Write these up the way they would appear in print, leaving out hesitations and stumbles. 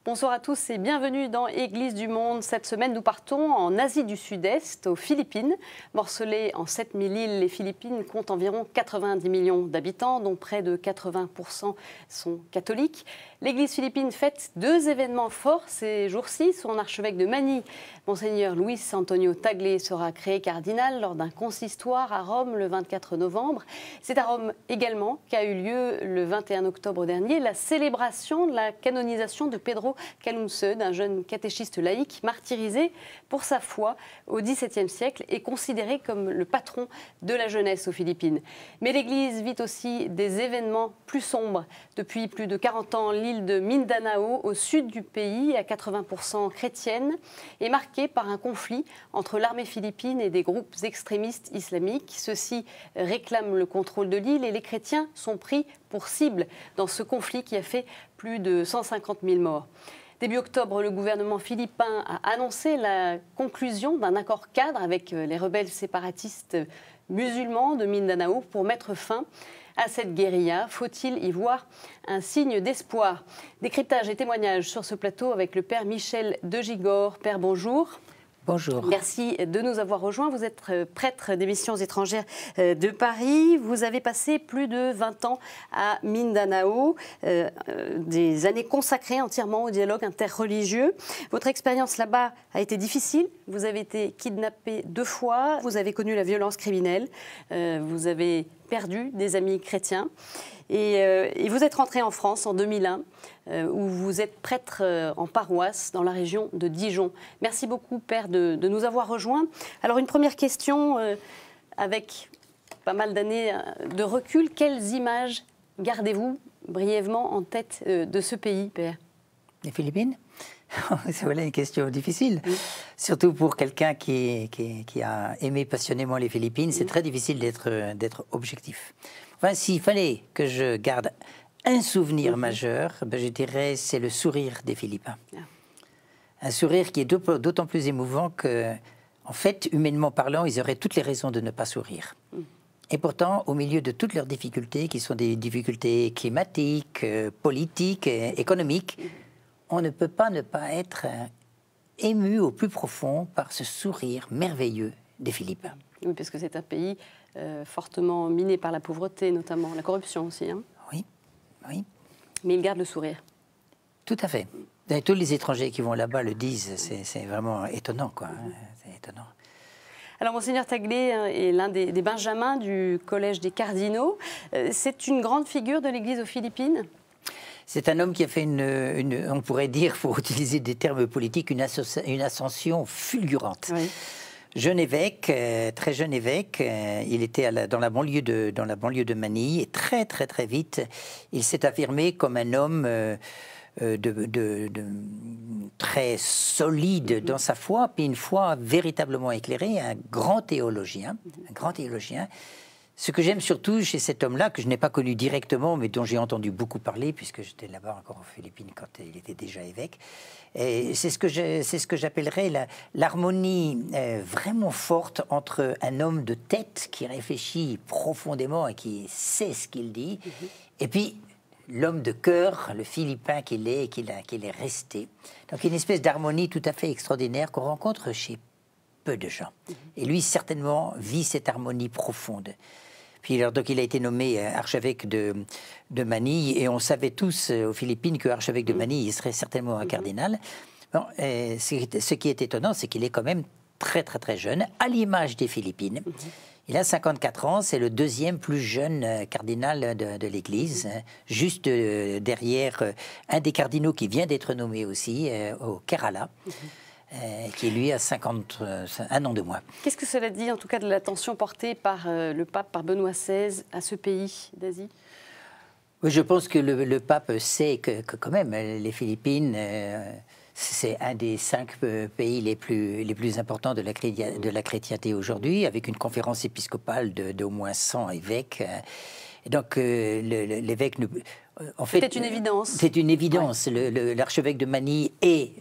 Bonsoir à tous et bienvenue dans Église du Monde. Cette semaine, nous partons en Asie du Sud-Est, aux Philippines. Morcelées en 7000 îles, les Philippines comptent environ 90 millions d'habitants, dont près de 80% sont catholiques. L'Église philippine fête deux événements forts ces jours-ci. Son archevêque de Manille, Monseigneur Luis Antonio Tagle, sera créé cardinal lors d'un consistoire à Rome le 24 novembre. C'est à Rome également qu'a eu lieu le 21 octobre dernier la célébration de la canonisation de Pedro Calunce, d'un jeune catéchiste laïque martyrisé pour sa foi au XVIIe siècle et considéré comme le patron de la jeunesse aux Philippines. Mais l'Église vit aussi des événements plus sombres. Depuis plus de 40 ans, l'île de Mindanao, au sud du pays, à 80% chrétienne, est marquée par un conflit entre l'armée philippine et des groupes extrémistes islamiques. Ceux-ci réclament le contrôle de l'île et les chrétiens sont pris pour cible dans ce conflit qui a fait plus de 150 000 morts. Début octobre, le gouvernement philippin a annoncé la conclusion d'un accord cadre avec les rebelles séparatistes musulmans de Mindanao pour mettre fin à cette guérilla. Faut-il y voir un signe d'espoir? Décryptage et témoignages sur ce plateau avec le père Michel de Gigord. Père, bonjour. Bonjour. Merci de nous avoir rejoints. Vous êtes prêtre des missions étrangères de Paris. Vous avez passé plus de 20 ans à Mindanao, des années consacrées entièrement au dialogue interreligieux. Votre expérience là-bas a été difficile. Vous avez été kidnappé 2 fois. Vous avez connu la violence criminelle. Vous avez perdu des amis chrétiens. Et vous êtes rentré en France en 2001, où vous êtes prêtre en paroisse dans la région de Dijon. Merci beaucoup, Père, de nous avoir rejoints. Alors, une première question, avec pas mal d'années de recul. Quelles images gardez-vous brièvement en tête de ce pays, Père? Les Philippines? Voilà une question difficile. Oui. Surtout pour quelqu'un qui a aimé passionnément les Philippines, c'est très difficile d'être objectif. Enfin, s'il fallait que je garde un souvenir majeur, ben, je dirais c'est le sourire des Philippins. Un sourire qui est d'autant plus émouvant que, en fait, humainement parlant, ils auraient toutes les raisons de ne pas sourire. Et pourtant, au milieu de toutes leurs difficultés, qui sont des difficultés climatiques, politiques, économiques, on ne peut pas ne pas être ému au plus profond par ce sourire merveilleux des Philippins. Oui, parce que c'est un pays fortement miné par la pauvreté, notamment la corruption aussi. Hein. Oui, oui. Mais ils gardent le sourire. Tout à fait. Et tous les étrangers qui vont là-bas le disent, c'est vraiment étonnant, quoi. C'est étonnant. Alors, Monseigneur Tagle est l'un des benjamins du Collège des cardinaux. C'est une grande figure de l'Église aux Philippines. C'est un homme qui a fait on pourrait dire, pour utiliser des termes politiques, une ascension fulgurante. Oui. Jeune évêque, très jeune évêque, il était dans la banlieue de Manille et très vite, il s'est affirmé comme un homme très solide dans sa foi, puis une foi véritablement éclairée, un grand théologien. Ce que j'aime surtout chez cet homme-là, que je n'ai pas connu directement, mais dont j'ai entendu beaucoup parler, puisque j'étais là-bas encore aux Philippines quand il était déjà évêque, c'est ce que j'appellerais l'harmonie vraiment forte entre un homme de tête qui réfléchit profondément et qui sait ce qu'il dit, et puis l'homme de cœur, le Philippin qu'il est et qu'il est resté. Donc une espèce d'harmonie tout à fait extraordinaire qu'on rencontre chez peu de gens. Et lui, certainement, vit cette harmonie profonde. Puis, alors, donc, il a été nommé archevêque de Manille, et on savait tous aux Philippines que archevêque de Manille, il serait certainement un cardinal. Bon, ce qui est étonnant, c'est qu'il est quand même très jeune, à l'image des Philippines. Il a 54 ans, c'est le 2e plus jeune cardinal de l'Église, juste derrière un des cardinaux qui vient d'être nommé aussi, au Kerala. Qui lui a 51 ans de moins. Qu'est-ce que cela dit en tout cas de l'attention portée par le pape, par Benoît XVI, à ce pays d'Asie? Oui, je pense que le pape sait que quand même les Philippines, c'est un des 5 pays les plus importants de la chrétienté aujourd'hui, avec une conférence épiscopale d'au moins 100 évêques. Et donc l'évêque, En fait, c'était une évidence. C'est une évidence. Ouais. L'archevêque de Manille est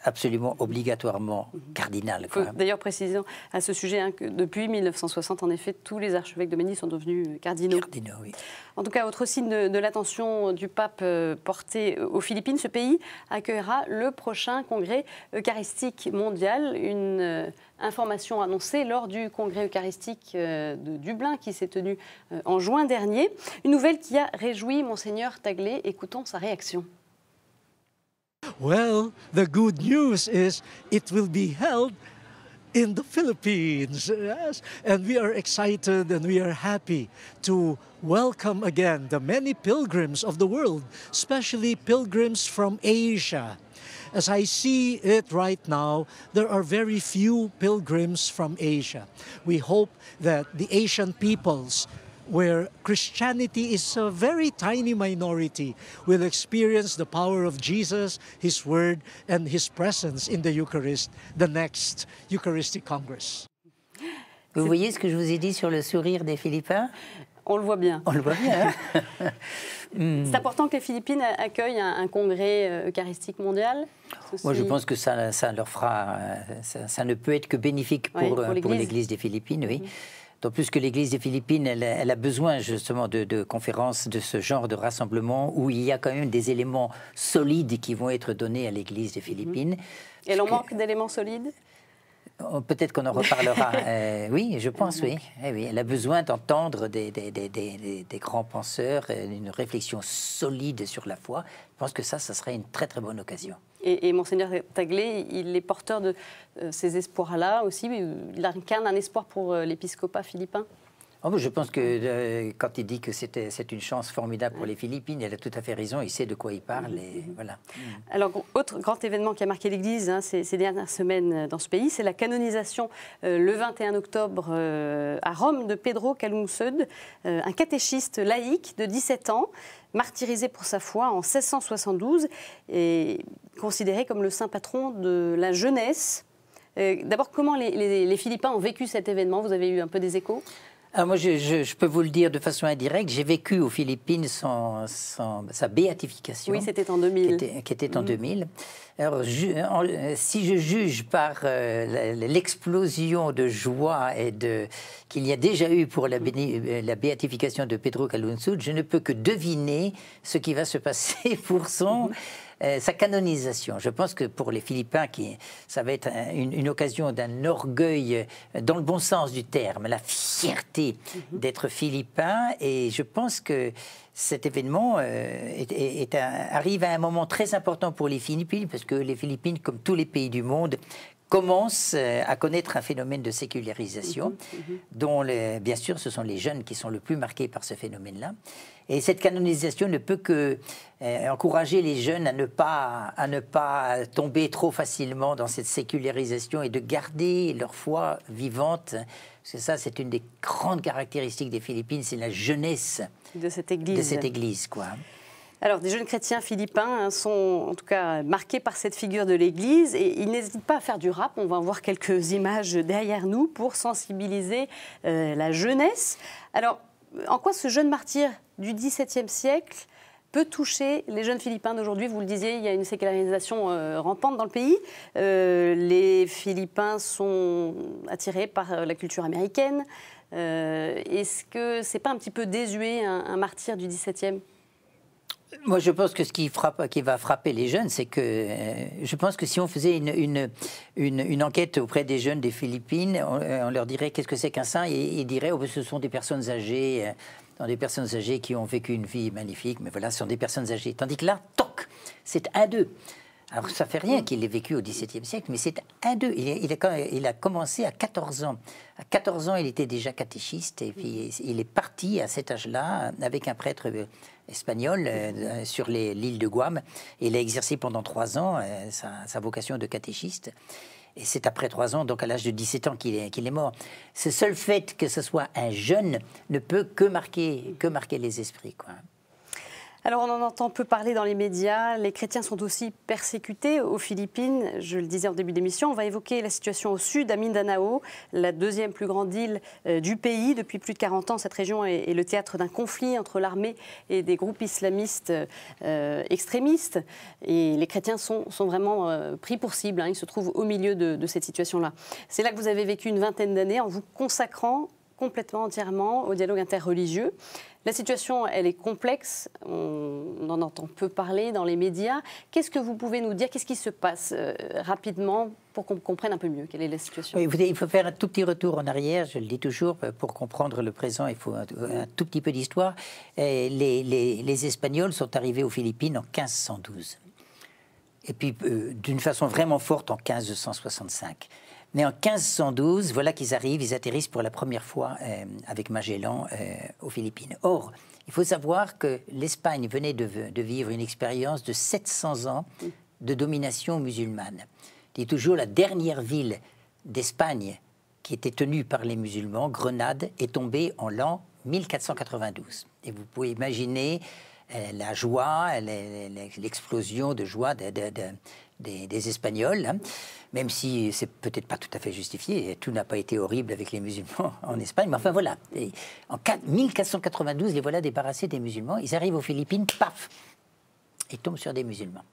absolument obligatoirement cardinal. Il faut d'ailleurs préciser à ce sujet que depuis 1960, en effet, tous les archevêques de Manille sont devenus cardinaux. Cardinaux, oui. En tout cas, autre signe de l'attention du pape portée aux Philippines, ce pays accueillera le prochain congrès eucharistique mondial. Une information annoncée lors du congrès eucharistique de Dublin qui s'est tenu en juin dernier. Une nouvelle qui a réjoui Monseigneur Tagle. Écoutons sa réaction. Well, the good news is it will be held in the Philippines, yes, and we are excited and we are happy to welcome again the many pilgrims of the world, especially pilgrims from Asia. As I see it right now, there are very few pilgrims from Asia. We hope that the Asian peoples, where Christianity is a very tiny minority, will experience the power of Jesus, His Word, and His presence in the Eucharist, the next Eucharistic Congress. Vous voyez ce que je vous ai dit sur le sourire des Philippins? On le voit bien. On le voit bien. Hein. C'est important que les Philippines accueillent un congrès eucharistique mondial. Moi, je pense que ça leur fera... Ça ne peut être que bénéfique pour l'Église des Philippines, oui. D'autant plus que l'Église des Philippines, elle a besoin justement de conférences, de ce genre de rassemblement où il y a quand même des éléments solides qui vont être donnés à l'Église des Philippines. Et l'on manque d'éléments solides? Peut-être qu'on en reparlera. Oui, je pense, oui. Oui. Elle a besoin d'entendre des grands penseurs, une réflexion solide sur la foi. Je pense que ça serait une très très bonne occasion. Et Monseigneur Tagle, il est porteur de ces espoirs-là aussi. Il incarne un espoir pour l'épiscopat philippin. Oh, je pense que quand il dit que c'est une chance formidable pour les Philippines, il a tout à fait raison, il sait de quoi il parle. Et voilà. Alors, autre grand événement qui a marqué l'Église ces dernières semaines dans ce pays, c'est la canonisation le 21 octobre à Rome de Pedro Calungsod, un catéchiste laïque de 17 ans, martyrisé pour sa foi en 1672 et considéré comme le saint patron de la jeunesse. D'abord, comment les Philippins ont vécu cet événement? Vous avez eu un peu des échos? Alors moi, je peux vous le dire de façon indirecte, j'ai vécu aux Philippines sa béatification. Oui, c'était en 2000. Qui était en 2000. Alors, si je juge par l'explosion de joie et qu'il y a déjà eu pour la béatification de Pedro Calungsod, je ne peux que deviner ce qui va se passer pour sa canonisation. Je pense que pour les Philippins, ça va être une occasion d'un orgueil dans le bon sens du terme, la fierté d'être philippin. Et je pense que cet événement arrive à un moment très important pour les Philippines, parce que les Philippines, comme tous les pays du monde, commencent à connaître un phénomène de sécularisation, dont, bien sûr, ce sont les jeunes qui sont le plus marqués par ce phénomène-là. Et cette canonisation ne peut que encourager les jeunes à ne pas tomber trop facilement dans cette sécularisation et de garder leur foi vivante. Parce que ça, c'est une des grandes caractéristiques des Philippines, c'est la jeunesse de cette église. Quoi. Alors, des jeunes chrétiens philippins sont en tout cas marqués par cette figure de l'Église et ils n'hésitent pas à faire du rap. On va en voir quelques images derrière nous pour sensibiliser la jeunesse. Alors, en quoi ce jeune martyr du XVIIe siècle peut toucher les jeunes Philippins d'aujourd'hui? Vous le disiez, il y a une sécularisation rampante dans le pays. Les Philippins sont attirés par la culture américaine. Est-ce que c'est pas un petit peu désuet, un martyr du XVIIe? Moi, je pense que ce qui va frapper les jeunes, c'est que je pense que si on faisait une enquête auprès des jeunes des Philippines, on leur dirait qu'est-ce que c'est qu'un saint, et ils diraient oh, ce sont des personnes âgées, qui ont vécu une vie magnifique, mais voilà, ce sont des personnes âgées. Tandis que là, toc, c'est un d'eux. Alors, ça ne fait rien qu'il ait vécu au XVIIe siècle, mais c'est un d'eux. Il a commencé à 14 ans. À 14 ans, il était déjà catéchiste, et puis il est parti à cet âge-là avec un prêtre espagnol sur l'île de Guam. Et il a exercé pendant 3 ans sa vocation de catéchiste. Et c'est après 3 ans, donc à l'âge de 17 ans, qu'il est mort. Ce seul fait que ce soit un jeune ne peut que marquer les esprits, quoi. Alors on en entend peu parler dans les médias, les chrétiens sont aussi persécutés aux Philippines, je le disais en début d'émission. On va évoquer la situation au sud, à Mindanao, la deuxième plus grande île du pays. Depuis plus de 40 ans, cette région est le théâtre d'un conflit entre l'armée et des groupes islamistes extrémistes. Et les chrétiens sont vraiment pris pour cible, hein. Ils se trouvent au milieu de cette situation-là. C'est là que vous avez vécu une vingtaine d'années en vous consacrant complètement, entièrement au dialogue interreligieux. La situation, elle est complexe, on en entend peu parler dans les médias. Qu'est-ce que vous pouvez nous dire? Qu'est-ce qui se passe rapidement pour qu'on comprenne un peu mieux quelle est la situation? Oui, il faut faire un tout petit retour en arrière, je le dis toujours, pour comprendre le présent, il faut un tout petit peu d'histoire. Les Espagnols sont arrivés aux Philippines en 1512, et puis d'une façon vraiment forte en 1565. Mais en 1512, voilà qu'ils arrivent, ils atterrissent pour la première fois avec Magellan aux Philippines. Or, il faut savoir que l'Espagne venait de vivre une expérience de 700 ans de domination musulmane. C'est toujours la dernière ville d'Espagne qui était tenue par les musulmans, Grenade, est tombée en l'an 1492. Et vous pouvez imaginer la joie, l'explosion de joie des Espagnols, hein, même si c'est peut-être pas tout à fait justifié, tout n'a pas été horrible avec les musulmans en Espagne, mais enfin voilà, et en 1492, les voilà débarrassés des musulmans, ils arrivent aux Philippines, paf, ils tombent sur des musulmans.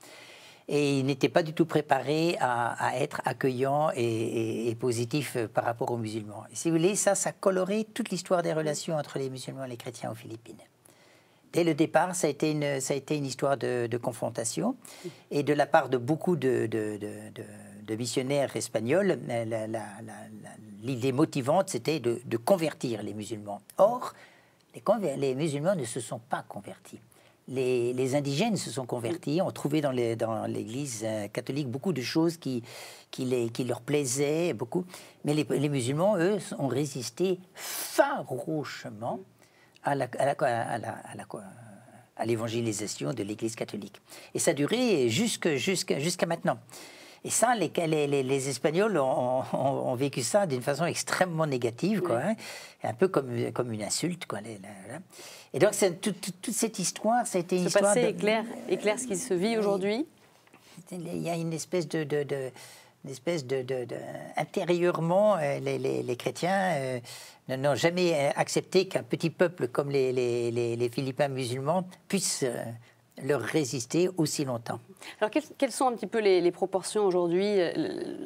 Et ils n'étaient pas du tout préparés à être accueillants et positifs par rapport aux musulmans. Et si vous voulez, ça coloré toute l'histoire des relations entre les musulmans et les chrétiens aux Philippines. Dès le départ, ça a été une histoire de confrontation. Et de la part de beaucoup de missionnaires espagnols, l'idée motivante, c'était de convertir les musulmans. Or, les musulmans ne se sont pas convertis. Les indigènes se sont convertis, ont trouvé dans l'Église catholique beaucoup de choses qui leur plaisaient, beaucoup. Mais les musulmans, eux, ont résisté farouchement à l'évangélisation de l'Église catholique. Et ça a duré jusqu'à maintenant. Et ça, les Espagnols ont vécu ça d'une façon extrêmement négative, quoi, hein, un peu comme une insulte, quoi. Et donc, toute cette histoire, ça a été une histoire... Ce passé éclaire ce qui se vit aujourd'hui. Il y a une espèce intérieurement, les chrétiens n'ont jamais accepté qu'un petit peuple comme les Philippins musulmans puisse leur résister aussi longtemps. Alors, quelles sont un petit peu les proportions aujourd'hui?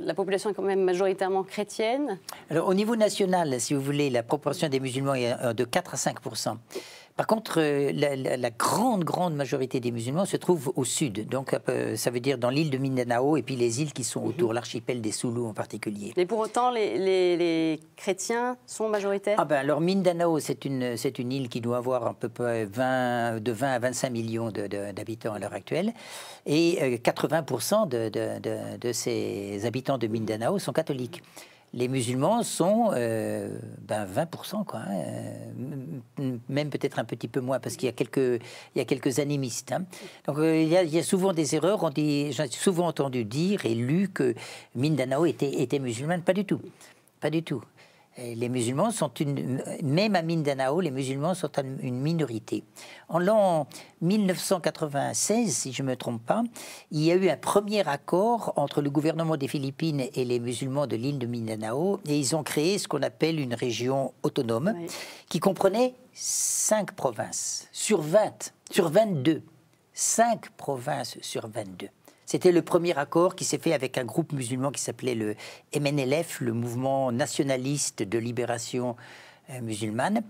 La population est quand même majoritairement chrétienne. Alors, au niveau national, si vous voulez, la proportion des musulmans est de 4 à 5%. Par contre, la grande majorité des musulmans se trouve au sud. Donc, ça veut dire dans l'île de Mindanao et puis les îles qui sont autour, l'archipel des Sulu en particulier. Mais pour autant, les chrétiens sont majoritaires? Ah ben, alors, Mindanao, c'est une île qui doit avoir à peu près de 20 à 25 millions d'habitants à l'heure actuelle. Et 80% de ces habitants de Mindanao sont catholiques. Les musulmans sont 20%, quoi, hein, même peut-être un petit peu moins, parce qu'il y a quelques animistes. Hein. Donc il y a souvent des erreurs. J'ai souvent entendu dire et lu que Mindanao était musulmane. Pas du tout. Pas du tout. Les musulmans sont même à Mindanao, les musulmans sont une minorité. En l'an 1996, si je ne me trompe pas, il y a eu un premier accord entre le gouvernement des Philippines et les musulmans de l'île de Mindanao, et ils ont créé ce qu'on appelle une région autonome, oui, qui comprenait 5 provinces sur 22. 5 provinces sur 22. C'était le premier accord qui s'est fait avec un groupe musulman qui s'appelait le MNLF, le mouvement nationaliste de libération musulmane,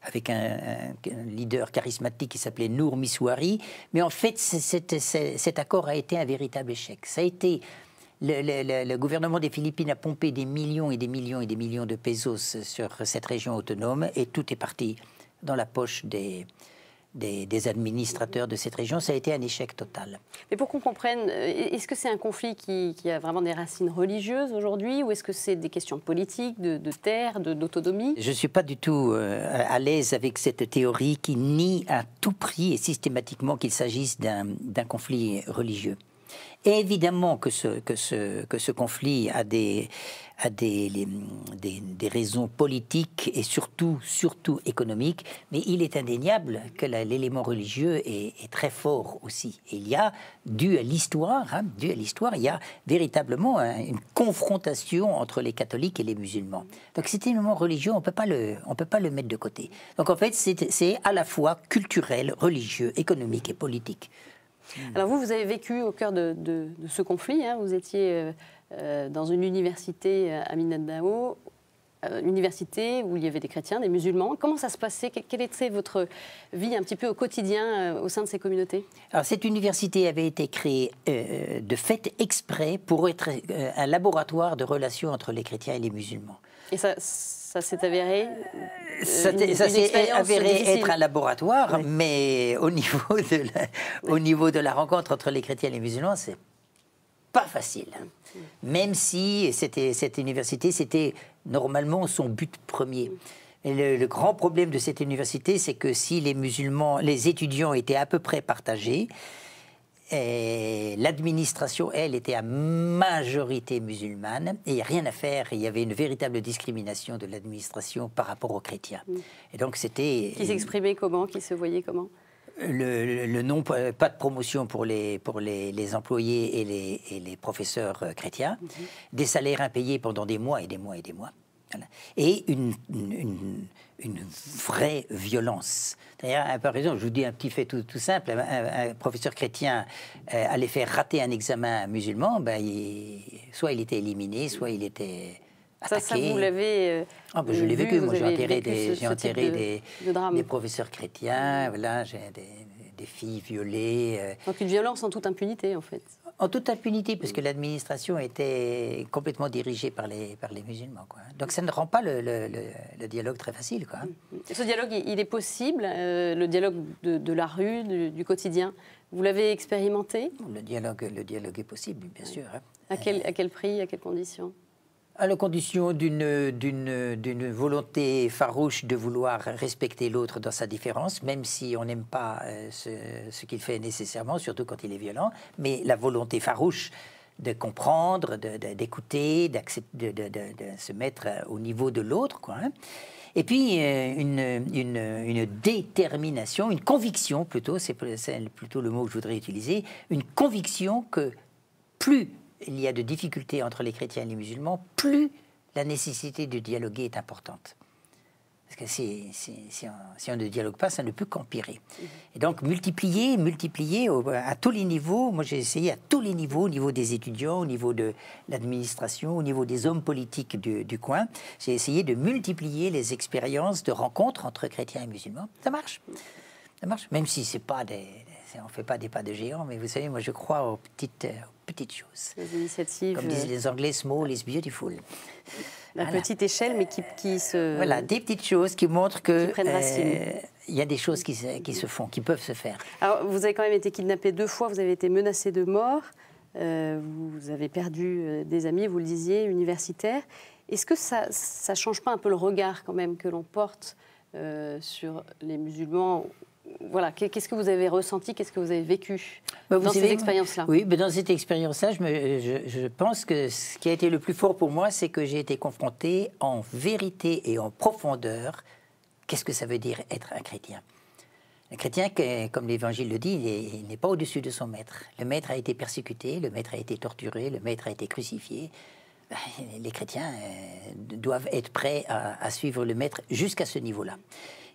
avec un leader charismatique qui s'appelait Nour Miswari. Mais en fait, cet accord a été un véritable échec. Ça a été... Le gouvernement des Philippines a pompé des millions et des millions et des millions de pesos sur cette région autonome, et tout est parti dans la poche des administrateurs de cette région. Ça a été un échec total. Mais pour qu'on comprenne, est-ce que c'est un conflit qui a vraiment des racines religieuses aujourd'hui, ou est-ce que c'est des questions politiques, de terre, d'autonomie? Je ne suis pas du tout à l'aise avec cette théorie qui nie à tout prix et systématiquement qu'il s'agisse d'un conflit religieux. Évidemment que ce conflit a des raisons politiques et surtout économiques, mais il est indéniable que l'élément religieux est très fort aussi. Et il y a, dû à l'histoire, il y a véritablement une confrontation entre les catholiques et les musulmans. Donc cet élément religieux, on peut pas le mettre de côté. Donc en fait, c'est à la fois culturel, religieux, économique et politique. Alors vous avez vécu au cœur de ce conflit, hein. Vous étiez dans une université à Mindanao, université où il y avait des chrétiens, des musulmans. Comment ça se passait? Quelle était votre vie un petit peu au quotidien au sein de ces communautés? Alors cette université avait été créée de fait exprès pour être un laboratoire de relations entre les chrétiens et les musulmans. Et ça s'est avéré ça s'est avéré être un laboratoire, oui. Mais au niveau de la rencontre entre les chrétiens et les musulmans, c'est pas facile. Même si cette université, c'était normalement son but premier. Et le grand problème de cette université, c'est que si les étudiants étaient à peu près partagés, l'administration, elle, était à majorité musulmane, et il n'y a rien à faire. Il y avait une véritable discrimination de l'administration par rapport aux chrétiens. Et donc c'était... Qui s'exprimait comment? Qui se voyait comment? Le non, pas de promotion pour les employés et les professeurs chrétiens, des salaires impayés pendant des mois et des mois et des mois, voilà. Et une vraie violence. D'ailleurs, par exemple, je vous dis un petit fait tout simple, un professeur chrétien allait faire rater un examen musulman, soit il était éliminé, soit il était attaqué. Ça vous l'avez je l'ai vécu, moi j'ai enterré des professeurs chrétiens, voilà, j'ai des filles violées. Donc une violence en toute impunité en fait. En toute impunité, parce que l'administration était complètement dirigée par les musulmans, quoi. Donc ça ne rend pas le dialogue très facile, quoi. Ce dialogue, il est possible, le dialogue de la rue, du quotidien. Vous l'avez expérimenté? Le dialogue est possible, bien sûr. Hein. À quel prix, à quelles conditions? À la condition d'une volonté farouche de vouloir respecter l'autre dans sa différence, même si on n'aime pas ce qu'il fait nécessairement, surtout quand il est violent, mais la volonté farouche de comprendre, d'écouter, d'accepter, de se mettre au niveau de l'autre, quoi. Hein. Et puis une détermination, une conviction plutôt, c'est plutôt le mot que je voudrais utiliser, une conviction que plus il y a de difficultés entre les chrétiens et les musulmans, plus la nécessité de dialoguer est importante. Parce que si on ne dialogue pas, ça ne peut qu'empirer. Et donc multiplier à tous les niveaux. Moi j'ai essayé à tous les niveaux, au niveau des étudiants, au niveau de l'administration, au niveau des hommes politiques du coin. J'ai essayé de multiplier les expériences de rencontres entre chrétiens et musulmans. Ça marche, même si c'est pas on ne fait pas des pas de géant, mais vous savez, moi je crois aux petites choses. Les initiatives. Comme disent les Anglais, small is beautiful. La petite échelle, mais qui se... Voilà, des petites choses qui montrent que qui prennent racine. Il y a des choses qui se font, qui peuvent se faire. Alors, vous avez quand même été kidnappé 2 fois, vous avez été menacé de mort, vous avez perdu des amis, vous le disiez, universitaires. Est-ce que ça ne change pas un peu le regard quand même que l'on porte sur les musulmans? Voilà, qu'est-ce que vous avez ressenti, qu'est-ce que vous avez vécu dans ces expériences-là? Oui, mais dans cette expérience-là, je pense que ce qui a été le plus fort pour moi, c'est que j'ai été confronté en vérité et en profondeur. Qu'est-ce que ça veut dire être un chrétien? Un chrétien, comme l'Évangile le dit, il n'est pas au-dessus de son maître. Le maître a été persécuté, le maître a été torturé, le maître a été crucifié. Les chrétiens doivent être prêts à suivre le maître jusqu'à ce niveau-là.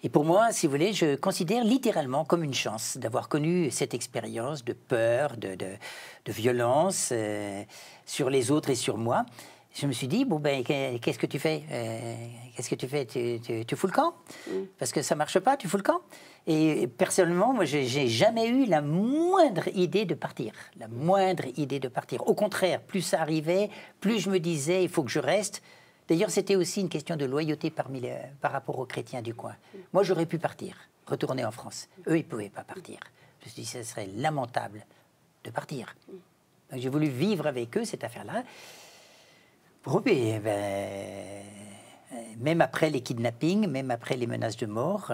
Et pour moi, si vous voulez, je considère littéralement comme une chance d'avoir connu cette expérience de peur, de violence sur les autres et sur moi. Je me suis dit, qu'est-ce que tu fais? Qu'est-ce que tu fais? Tu fous le camp? Parce que ça ne marche pas, tu fous le camp? Et personnellement, moi, j'ai jamais eu la moindre idée de partir. La moindre idée de partir. Au contraire, plus ça arrivait, plus je me disais, il faut que je reste. D'ailleurs, c'était aussi une question de loyauté par rapport aux chrétiens du coin. Moi, j'aurais pu partir, retourner en France. Eux, ils ne pouvaient pas partir. Je me suis dit, ce serait lamentable de partir. Donc, j'ai voulu vivre avec eux cette affaire-là. Même après les kidnappings, même après les menaces de mort,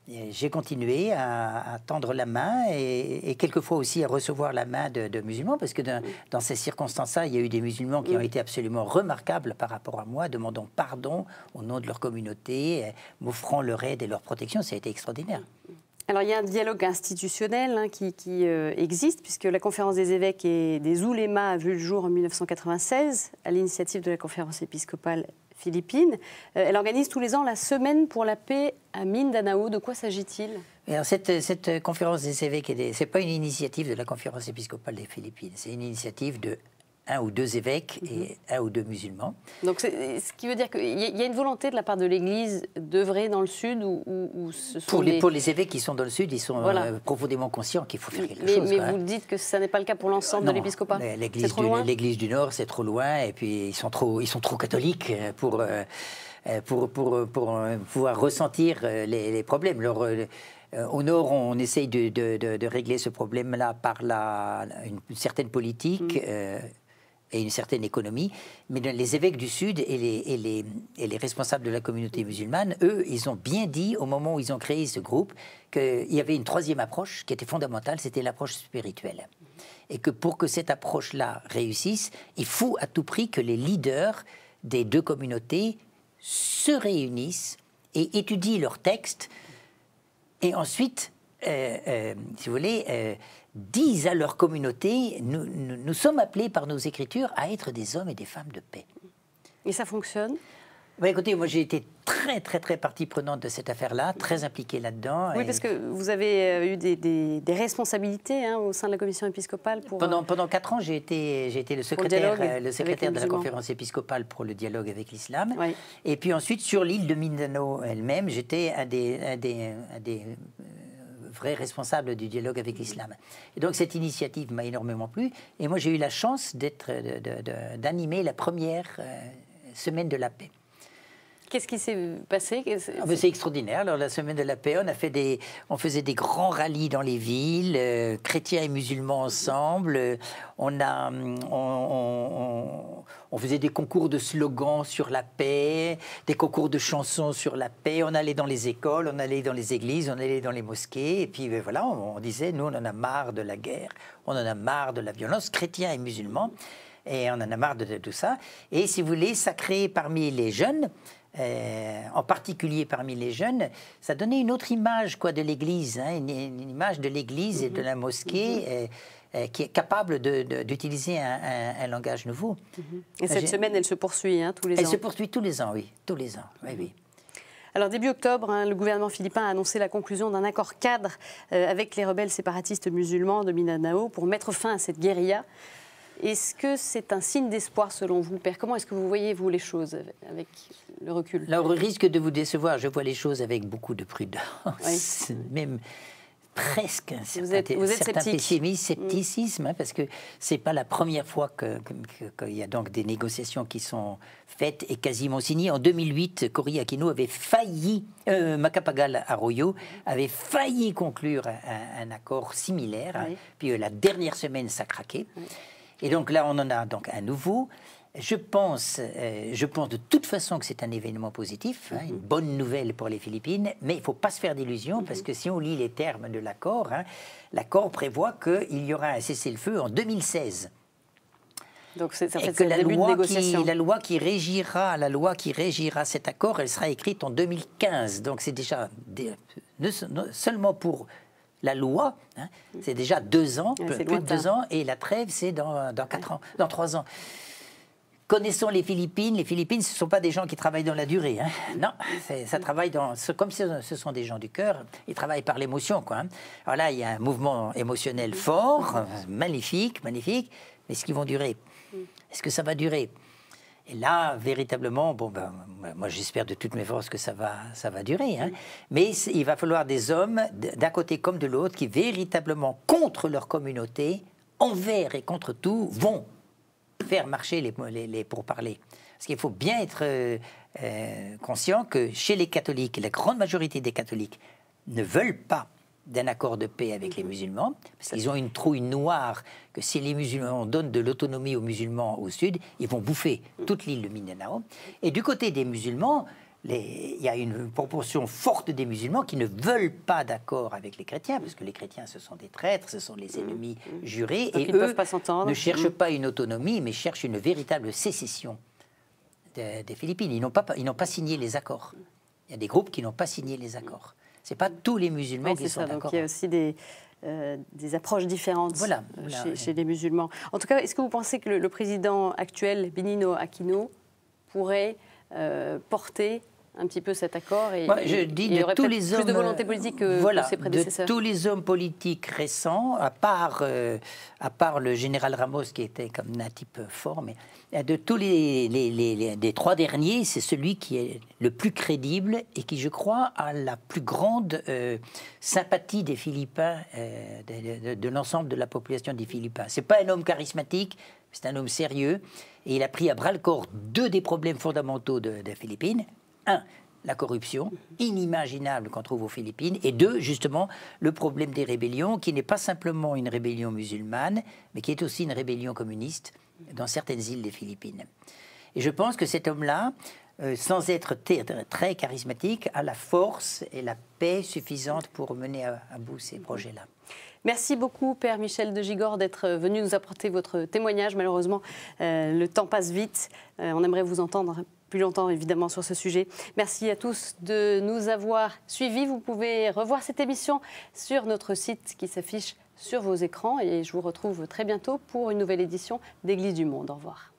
j'ai continué à tendre la main et quelquefois aussi à recevoir la main de musulmans, parce que dans ces circonstances-là, il y a eu des musulmans qui ont été absolument remarquables par rapport à moi, demandant pardon au nom de leur communauté, m'offrant leur aide et leur protection. Ça a été extraordinaire. Alors, il y a un dialogue institutionnel qui existe, puisque la conférence des évêques et des oulémas a vu le jour en 1996, à l'initiative de la conférence épiscopale philippine. Elle organise tous les ans la Semaine pour la paix à Mindanao. De quoi s'agit-il ? Alors cette conférence des évêques, ce n'est pas une initiative de la conférence épiscopale des Philippines, c'est une initiative de 1 ou 2 évêques et 1 ou 2 musulmans. Donc, ce qui veut dire qu'il y a une volonté de la part de l'Église d'œuvrer dans le Sud ou ce sont pour les évêques qui sont dans le Sud, ils sont profondément conscients qu'il faut faire quelque chose. Mais vous dites que ça n'est pas le cas pour l'ensemble de l'épiscopat. L'Église du Nord, c'est trop loin, et puis ils sont trop catholiques pour pouvoir ressentir les problèmes. Alors, au Nord, on essaye de régler ce problème-là par une certaine politique et une certaine économie, mais les évêques du Sud et les responsables de la communauté musulmane, eux, ils ont bien dit, au moment où ils ont créé ce groupe, qu'il y avait une troisième approche qui était fondamentale, c'était l'approche spirituelle. Et que pour que cette approche-là réussisse, il faut à tout prix que les leaders des 2 communautés se réunissent et étudient leurs textes, et ensuite, si vous voulez, disent à leur communauté, nous sommes appelés par nos Écritures à être des hommes et des femmes de paix. Et ça fonctionne ? Écoutez, moi j'ai été très partie prenante de cette affaire-là, très impliquée là-dedans. Oui, parce que vous avez eu des responsabilités au sein de la commission épiscopale. Pendant 4 ans, j'ai été le secrétaire de la conférence épiscopale pour le dialogue avec l'islam. Oui. Et puis ensuite, sur l'île de Mindanao elle-même, j'étais un des vrai responsable du dialogue avec l'islam. Et donc cette initiative m'a énormément plu. Et moi j'ai eu la chance d'animer la première semaine de la paix. Qu'est-ce qui s'est passé ? C'est extraordinaire. Alors, la Semaine de la paix, on faisait des grands rallyes dans les villes, chrétiens et musulmans ensemble. On faisait des concours de slogans sur la paix, des concours de chansons sur la paix. On allait dans les écoles, on allait dans les églises, on allait dans les mosquées. Et puis voilà, on disait, nous, on en a marre de la guerre, on en a marre de la violence, chrétiens et musulmans. Et on en a marre de tout ça. Et si vous voulez, ça créait parmi les jeunes, en particulier parmi les jeunes, ça donnait une autre image de l'Église, une image de l'Église et de la mosquée qui est capable d'utiliser un langage nouveau. Et cette semaine, elle se poursuit tous les ans. Elle se poursuit tous les ans, oui. Tous les ans, oui. Alors, début octobre, le gouvernement philippin a annoncé la conclusion d'un accord cadre avec les rebelles séparatistes musulmans de Mindanao pour mettre fin à cette guérilla. Est-ce que c'est un signe d'espoir selon vous, Père ? Comment est-ce que vous voyez, vous, les choses avec le recul ? Alors, au risque de vous décevoir, je vois les choses avec beaucoup de prudence, même presque un certain scepticisme, parce que ce n'est pas la première fois qu'il y a donc des négociations qui sont faites et quasiment signées. En 2008, Cory Aquino avait failli, Macapagal Arroyo avait failli conclure un accord similaire, puis la dernière semaine, ça craquait. Et donc là, on en a donc un nouveau. Je pense de toute façon que c'est un événement positif, une bonne nouvelle pour les Philippines, mais il ne faut pas se faire d'illusions, parce que si on lit les termes de l'accord, l'accord prévoit qu'il y aura un cessez-le-feu en 2016. Donc ça fait le début de négociation. La loi qui régira cet accord, elle sera écrite en 2015. Donc c'est déjà seulement pour la loi, c'est déjà 2 ans, plus de 2 ans, et la trêve, c'est dans 4 ans, dans 3 ans. Connaissons les Philippines, ce ne sont pas des gens qui travaillent dans la durée. Non, ça travaille comme si ce sont des gens du cœur, ils travaillent par l'émotion. Alors là, il y a un mouvement émotionnel fort, magnifique, mais est-ce qu'ils vont durer ? Est-ce que ça va durer ? Et là, véritablement, moi j'espère de toutes mes forces que ça va durer. Mais il va falloir des hommes, d'un côté comme de l'autre, qui véritablement, contre leur communauté, envers et contre tout, vont faire marcher les pourparlers. Parce qu'il faut bien être conscient que chez les catholiques, la grande majorité des catholiques ne veulent pas d'un accord de paix avec les musulmans, parce qu'ils ont une trouille noire que si les musulmans donnent de l'autonomie aux musulmans au sud, ils vont bouffer toute l'île de Mindanao. Et du côté des musulmans, il y a une proportion forte des musulmans qui ne veulent pas d'accord avec les chrétiens, parce que les chrétiens, ce sont des traîtres, ce sont les ennemis jurés, donc et ils eux pas ne cherchent pas une autonomie, mais cherchent une véritable sécession des Philippines. Ils n'ont pas signé les accords. Il y a des groupes qui n'ont pas signé les accords. Ce n'est pas tous les musulmans qui sont d'accord. Donc il y a aussi des approches différentes chez les musulmans. En tout cas, est-ce que vous pensez que le président actuel, Benigno Aquino, pourrait porter un petit peu cet accord je dis il y aurait tous les hommes, plus de volonté politique que ses prédécesseurs. De tous les hommes politiques récents, à part le général Ramos qui était comme un type fort, mais de tous des 3 derniers, c'est celui qui est le plus crédible et qui, je crois, a la plus grande sympathie des Philippins, de l'ensemble de la population des Philippins. C'est pas un homme charismatique, c'est un homme sérieux, et il a pris à bras le corps 2 des problèmes fondamentaux des Philippines. 1, la corruption, inimaginable qu'on trouve aux Philippines, et 2, justement, le problème des rébellions, qui n'est pas simplement une rébellion musulmane, mais qui est aussi une rébellion communiste dans certaines îles des Philippines. Et je pense que cet homme-là, sans être très charismatique, a la force et la paix suffisante pour mener à bout ces projets-là. Merci beaucoup, Père Michel de Gigord, d'être venu nous apporter votre témoignage. Malheureusement, le temps passe vite. On aimerait vous entendre plus longtemps, évidemment, sur ce sujet. Merci à tous de nous avoir suivis. Vous pouvez revoir cette émission sur notre site qui s'affiche sur vos écrans. Et je vous retrouve très bientôt pour une nouvelle édition d'Église du Monde. Au revoir.